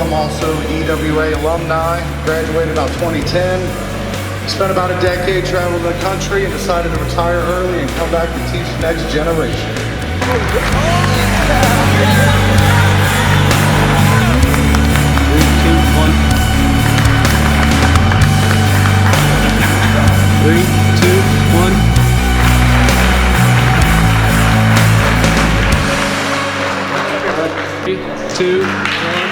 I'm also EWA alumni, graduated about 2010. Spent about a decade traveling the country and decided to retire early and come back to teach the next generation. 3, 2, 1. 3, 2, 1.